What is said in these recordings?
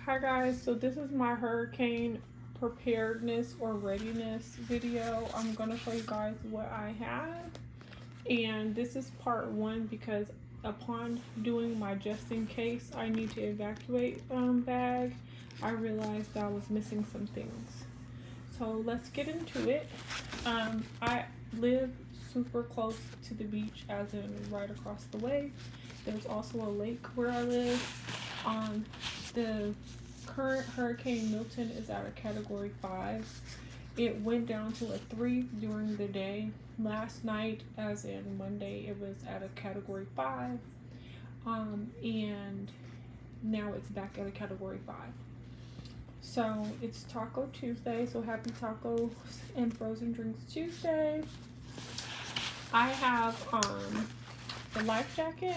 Hi guys, so this is my hurricane preparedness or readiness video. I'm going to show you guys what I have, and this is part one because upon doing my just in case I need to evacuate bag, I realized I was missing some things. So let's get into it. I live super close to the beach, as in right across the way. There's also a lake where I live. The current Hurricane Milton is at a Category 5. It went down to a 3 during the day. Last night, as in Monday, it was at a Category 5. And now it's back at a Category 5. So it's Taco Tuesday, so happy tacos and frozen drinks Tuesday. I have the life jacket.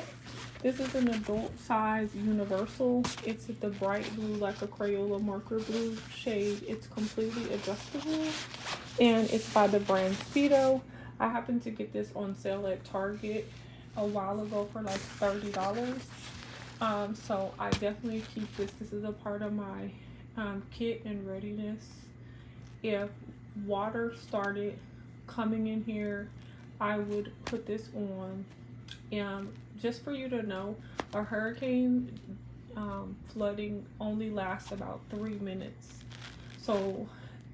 This is an adult size universal. It's the bright blue, like a Crayola marker blue shade. It's completely adjustable, and it's by the brand Speedo. I happened to get this on sale at Target a while ago for like $30. So I definitely keep this. This is a part of my kit and readiness. If water started coming in here, I would put this on. Just for you to know, a hurricane flooding only lasts about 3 minutes. So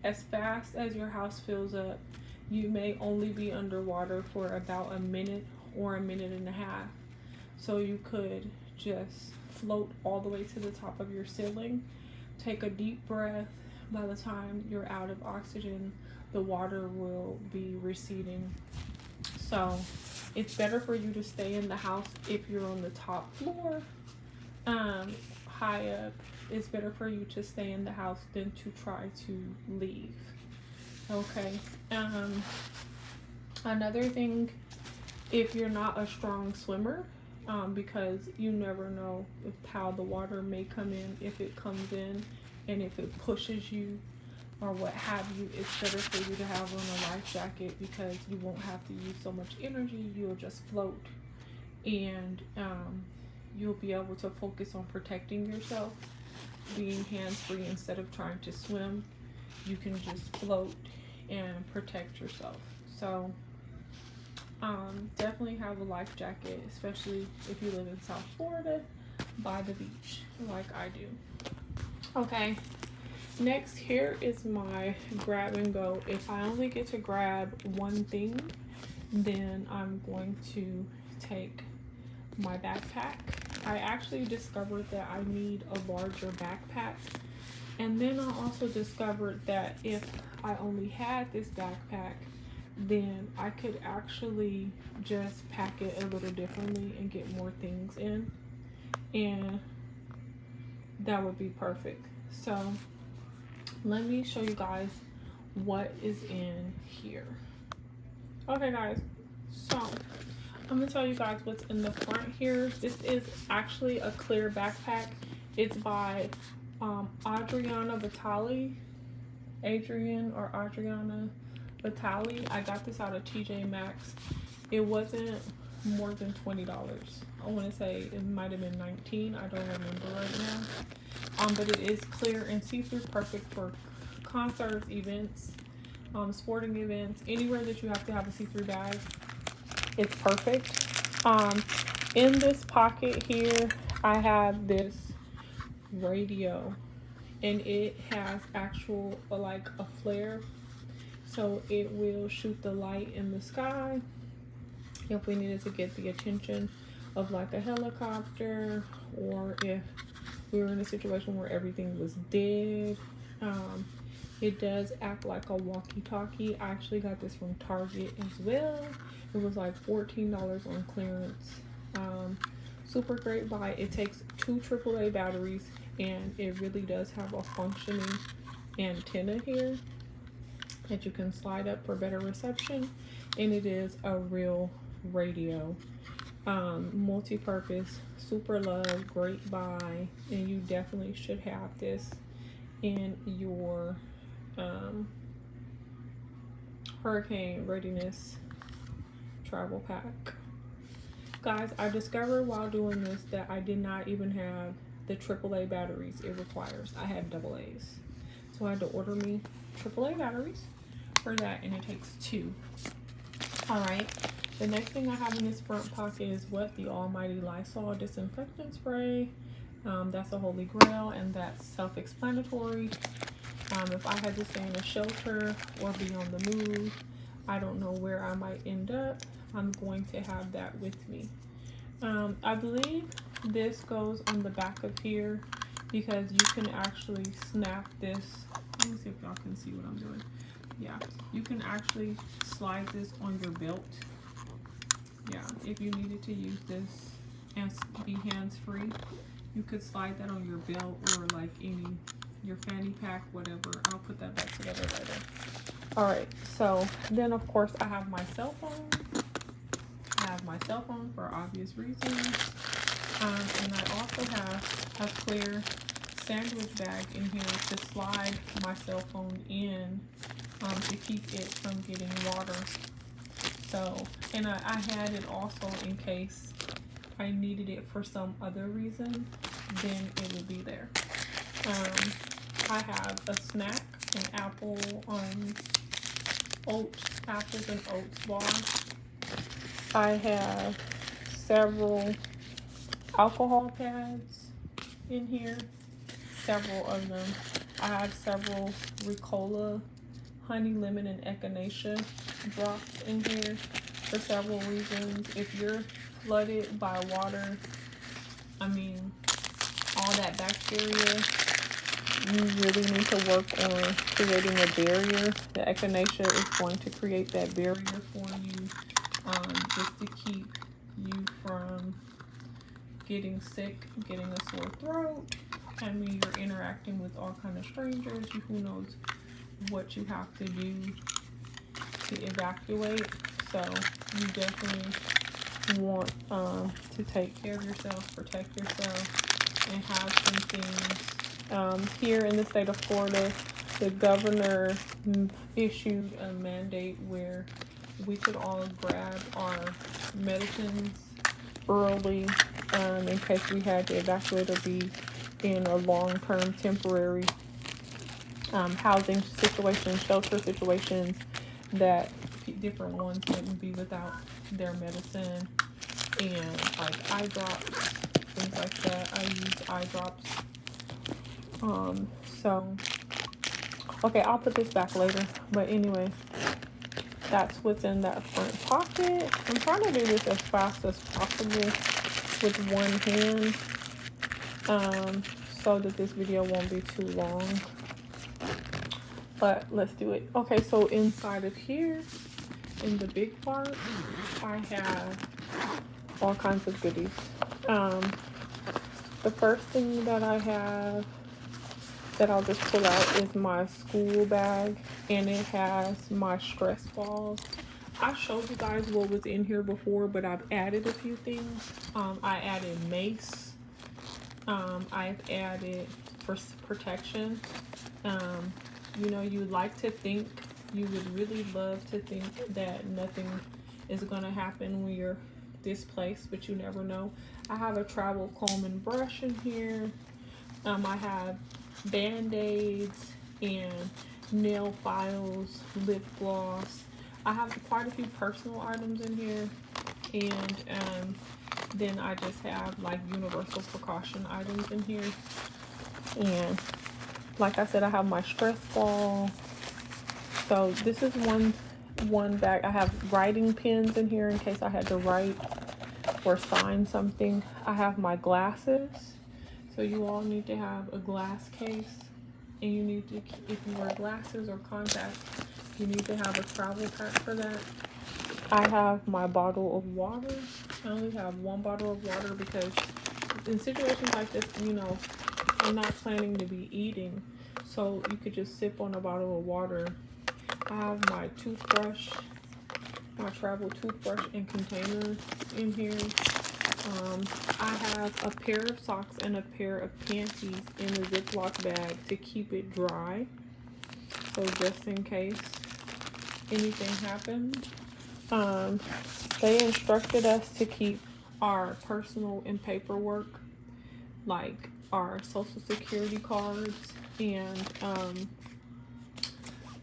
as fast as your house fills up, you may only be underwater for about a minute or a minute and a half. So you could just float all the way to the top of your ceiling, take a deep breath. By the time you're out of oxygen, the water will be receding. So it's better for you to stay in the house if you're on the top floor, high up. It's better for you to stay in the house than to try to leave. Okay. Another thing, if you're not a strong swimmer, because you never know how the water may come in, if it comes in and if it pushes you or what have you, it's better for you to have on a life jacket because you won't have to use so much energy. You'll just float, and you'll be able to focus on protecting yourself, being hands-free instead of trying to swim. You can just float and protect yourself. So definitely have a life jacket, especially if you live in South Florida by the beach like I do. Okay. Next, here is my grab and go. If I only get to grab one thing, then I'm going to take my backpack. I actually discovered that I need a larger backpack. And then I also discovered that if I only had this backpack, then I could actually just pack it a little differently and get more things in. And that would be perfect. So let me show you guys what is in here. Okay guys, so I'm gonna tell you guys what's in the front here. This is actually a clear backpack. It's by Adriana Vitale. I got this out of TJ Maxx. It wasn't more than $20. I want to say it might have been $19. I don't remember right now. But it is clear and see-through, perfect for concerts, events, sporting events, anywhere that you have to have a see-through bag. It's perfect. In this pocket here, I have this radio, and it has actual like a flare, so it will shoot the light in the sky if we needed to get the attention of like a helicopter, or if we were in a situation where everything was dead. It does act like a walkie-talkie. I actually got this from Target as well. It was like $14 on clearance. Super great buy. It takes 2 AAA batteries, and it really does have a functioning antenna here that you can slide up for better reception, and it is a real radio. Multi-purpose, super love, great buy, and you definitely should have this in your hurricane readiness travel pack. Guys, I discovered while doing this that I did not even have the AAA batteries it requires. I have AA's. So I had to order me AAA batteries for that, and it takes 2. Alright, the next thing I have in this front pocket is what? The almighty Lysol disinfectant spray. That's a holy grail, and that's self-explanatory. If I had to stay in a shelter or be on the move, I don't know where I might end up, I'm going to have that with me. I believe this goes on the back of here because you can actually snap this. Let me see if y'all can see what I'm doing. Yeah, you can actually slide this on your belt. Yeah, if you needed to use this and be hands-free, you could slide that on your belt or like your fanny pack, whatever. I'll put that back together later. All right, so then of course I have my cell phone. I have my cell phone for obvious reasons. And I also have a clear sandwich bag in here to slide my cell phone in to keep it from getting water. So, and I had it also in case I needed it for some other reason, then it will be there. I have a snack, an apple, apples and oats bar. I have several alcohol pads in here, several of them. I have several Ricola, honey, lemon, and echinacea drops in here for several reasons. If you're flooded by water, I mean, all that bacteria, you really need to work on creating a barrier. The echinacea is going to create that barrier for you, just to keep you from getting sick, getting a sore throat. I mean, you're interacting with all kind of strangers. Who knows what you have to do to evacuate. So you definitely want to take care of yourself, protect yourself, and have some things. Here in the state of Florida, the governor issued a mandate where we could all grab our medicines early in case we had to evacuate or be in a long-term temporary housing situation, shelter situations, that different ones wouldn't be without their medicine, and like eye drops, things like that. I use eye drops. So okay, I'll put this back later, but anyway, that's what's in that front pocket. I'm trying to do this as fast as possible with one hand, so that this video won't be too long, but let's do it. Okay, so inside of here, in the big part, I have all kinds of goodies. The first thing that I have that I'll just pull out is my school bag, and it has my stress balls. I showed you guys what was in here before, but I've added a few things. I added mace. I've added for protection. You know, you like to think, you would really love to think that nothing is going to happen when you're displaced, but you never know. I have a travel comb and brush in here. I have band-aids and nail files, lip gloss. I have quite a few personal items in here, and then I just have like universal precaution items in here. And like I said, I have my stress ball. So this is one bag. I have writing pens in here in case I had to write or sign something. I have my glasses. So you all need to have a glass case, and you need to, if you wear glasses or contacts, you need to have a travel pack for that. I have my bottle of water. I only have one bottle of water because in situations like this, you know, I'm not planning to be eating, so you could just sip on a bottle of water. I have my toothbrush, my travel toothbrush and container in here. I have a pair of socks and a pair of panties in a Ziploc bag to keep it dry. So just in case anything happens. They instructed us to keep our personal and paperwork like our social security cards and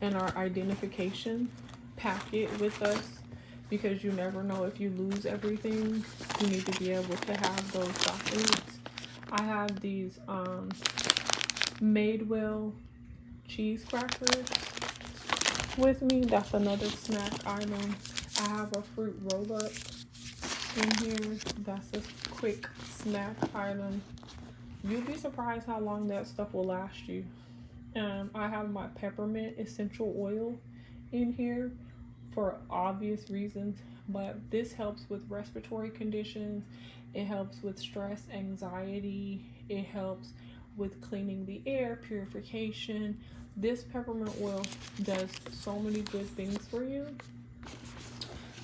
our identification packet with us, because you never know if you lose everything. You need to be able to have those documents. I have these Madewell cheese crackers with me. That's another snack item. I have a fruit roll-up in here. That's a quick snack item. You'd be surprised how long that stuff will last you. I have my peppermint essential oil in here for obvious reasons, but this helps with respiratory conditions. It helps with stress, anxiety. It helps with cleaning the air, purification. This peppermint oil does so many good things for you.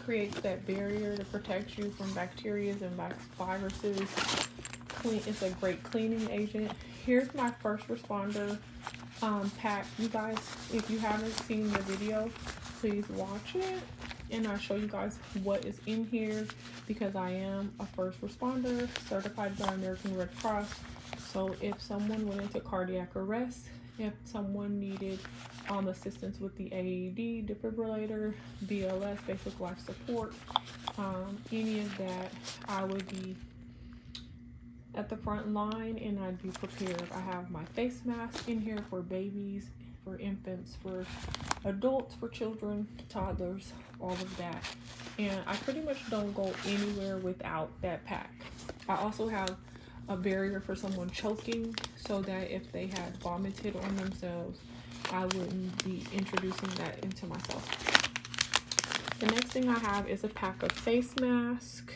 Creates that barrier to protect you from bacteria and viruses. It's a great cleaning agent. Here's my first responder pack. You guys, if you haven't seen the video, please watch it, and I'll show you guys what is in here, because I am a first responder certified by American Red Cross. So if someone went into cardiac arrest, if someone needed assistance with the AED, defibrillator, BLS, basic life support, any of that, I would be at the front line and I'd be prepared. I have my face mask in here for babies, for infants, for adults, for children, toddlers, all of that. And I pretty much don't go anywhere without that pack. I also have a barrier for someone choking, so that if they had vomited on themselves, I wouldn't be introducing that into myself. The next thing I have is a pack of face masks.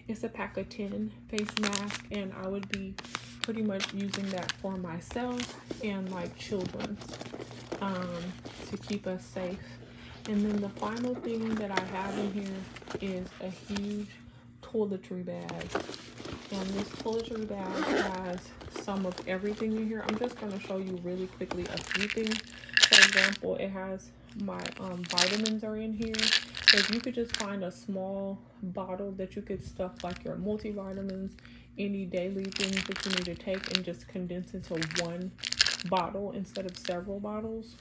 It's a pack of 10 face masks, and I would be pretty much using that for myself and my children to keep us safe. And then the final thing that I have in here is a huge toiletry bag. And this toiletry bag has some of everything in here. I'm just going to show you really quickly a few things. For example, it has my vitamins are in here. So if you could just find a small bottle that you could stuff like your multivitamins, any daily things that you need to take, and just condense into one bottle instead of several bottles,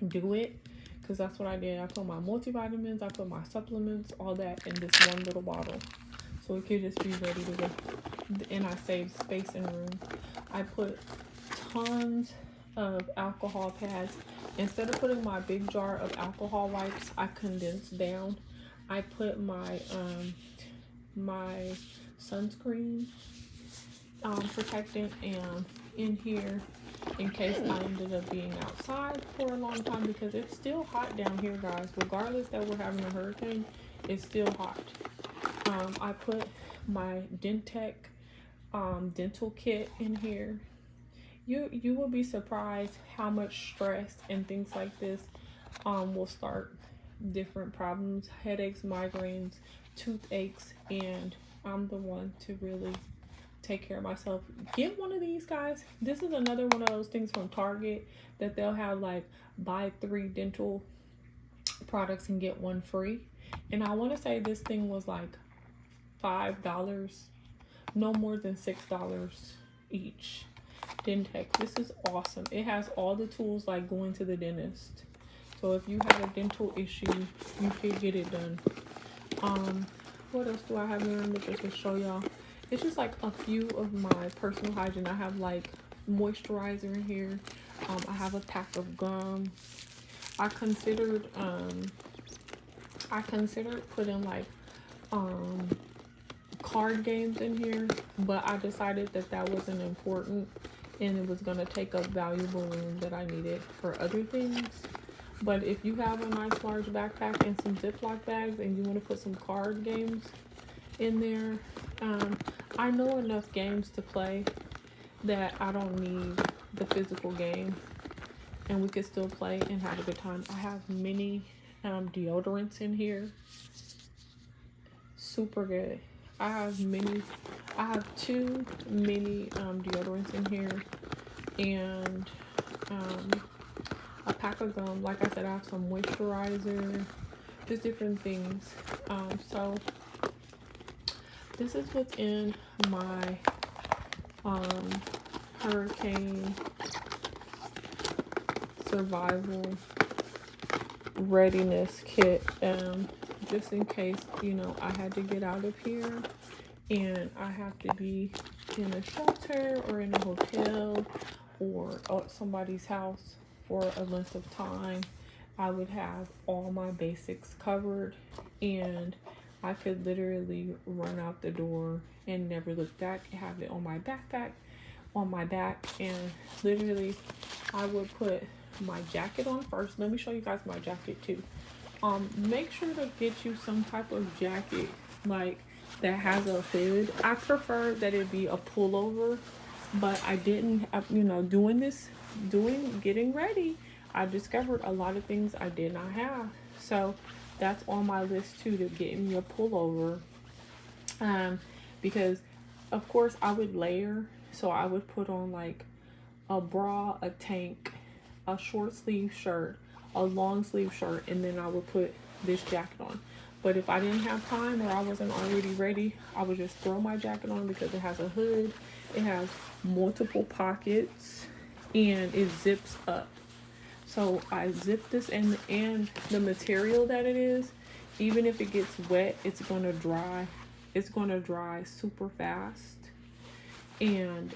do it. Because that's what I did. I put my multivitamins, I put my supplements, all that in this one little bottle. So it could just be ready to go. And I saved space and room. I put tons of alcohol pads. Instead of putting my big jar of alcohol wipes, I condensed down. I put my my sunscreen protectant and in here in case I ended up being outside for a long time, because it's still hot down here, guys. Regardless that we're having a hurricane, it's still hot. I put my Dentec dental kit in here. You will be surprised how much stress and things like this will start different problems, headaches, migraines, toothaches, and I'm the one to really take care of myself. Get one of these, guys. This is another one of those things from Target that they'll have like buy 3 dental products and get 1 free. And I want to say this thing was like $5, no more than $6 each. Dentec. This is awesome. It has all the tools like going to the dentist. So if you have a dental issue, you could get it done. What else do I have here? Let me just show y'all. It's just like a few of my personal hygiene. I have like moisturizer in here. I have a pack of gum. I considered putting like card games in here, but I decided that that wasn't important and it was going to take up valuable room that I needed for other things. But if you have a nice large backpack and some Ziploc bags and you want to put some card games in there, I know enough games to play that I don't need the physical game, and we can still play and have a good time. I have many deodorants in here. Super good. I have 2 mini deodorants in here, and a pack of gum. Like I said, I have some moisturizer, just different things. So this is what's in my hurricane survival readiness kit, just in case, you know, I had to get out of here and I have to be in a shelter or in a hotel or at somebody's house for a length of time. I would have all my basics covered, and I could literally run out the door and never look back, have it on my backpack, on my back, and literally I would put my jacket on first. Let me show you guys my jacket too. Make sure to get you some type of jacket like that has a hood. I prefer that it be a pullover, but I didn't, you know, getting ready, I discovered a lot of things I did not have. So that's on my list too, to get me a pullover. Because of course I would layer, so I would put on like a bra, a tank, a short sleeve shirt, a long sleeve shirt, and then I would put this jacket on. But if I didn't have time or I wasn't already ready, I would just throw my jacket on because it has a hood, it has multiple pockets, and it zips up. So I zip this, and the material that it is, even if it gets wet, it's gonna dry. It's gonna dry super fast. And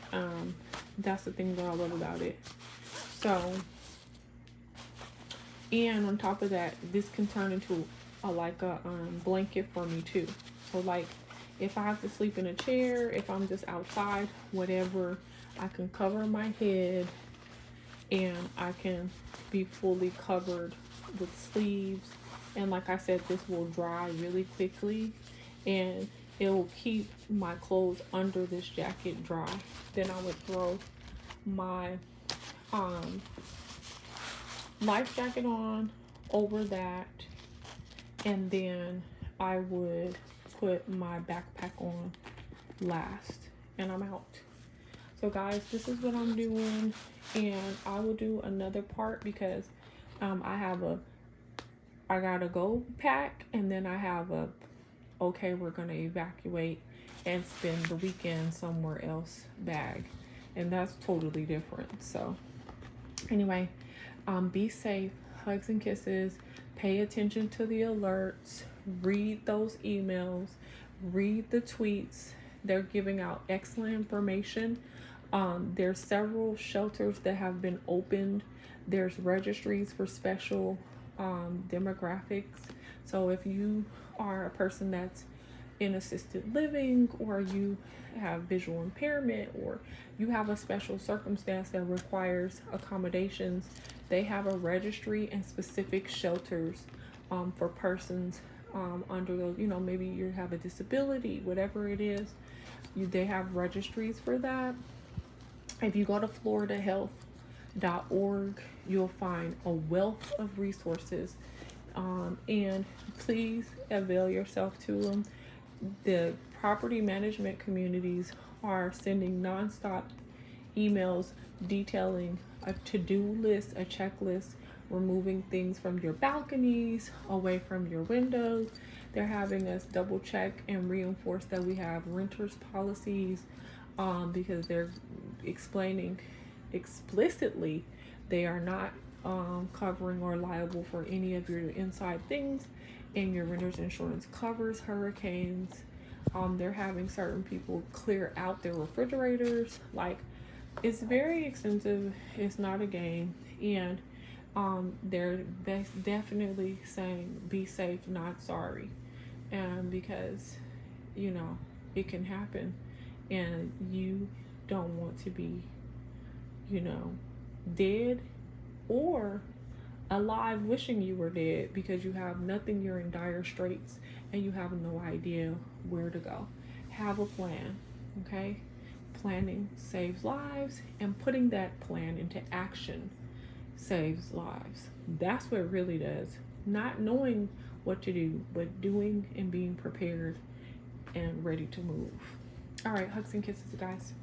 that's the thing that I love about it. So, and on top of that, this can turn into a blanket for me too. So like if I have to sleep in a chair, if I'm just outside, whatever, I can cover my head and I can be fully covered with sleeves. And like I said, this will dry really quickly and it will keep my clothes under this jacket dry. Then I would throw my life jacket on over that, and then I would put my backpack on last, and I'm out. So guys, this is what I'm doing, and I will do another part because I gotta go pack, and then I have okay, we're gonna evacuate and spend the weekend somewhere else bag, and that's totally different. So anyway, be safe, hugs and kisses, pay attention to the alerts, read those emails, read the tweets. They're giving out excellent information. There's several shelters that have been opened. There's registries for special demographics. So if you are a person that's in assisted living, or you have visual impairment, or you have a special circumstance that requires accommodations, they have a registry and specific shelters for persons under those, you know, maybe you have a disability, whatever it is, they have registries for that. If you go to floridahealth.org, you'll find a wealth of resources, and please avail yourself to them. The property management communities are sending nonstop emails detailing a to-do list, a checklist, removing things from your balconies, away from your windows. They're having us double check and reinforce that we have renters policies, because they're explaining explicitly they are not covering or liable for any of your inside things, and your renter's insurance covers hurricanes. They're having certain people clear out their refrigerators. Like, it's very extensive. It's not a game. And they're definitely saying be safe, not sorry. And because, you know, it can happen, and you don't want to be, you know, dead or alive wishing you were dead because you have nothing, you're in dire straits, and you have no idea where to go. Have a plan, okay? Planning saves lives, and putting that plan into action saves lives. That's what it really does. Not knowing what to do, but doing and being prepared and ready to move. All right, hugs and kisses, guys.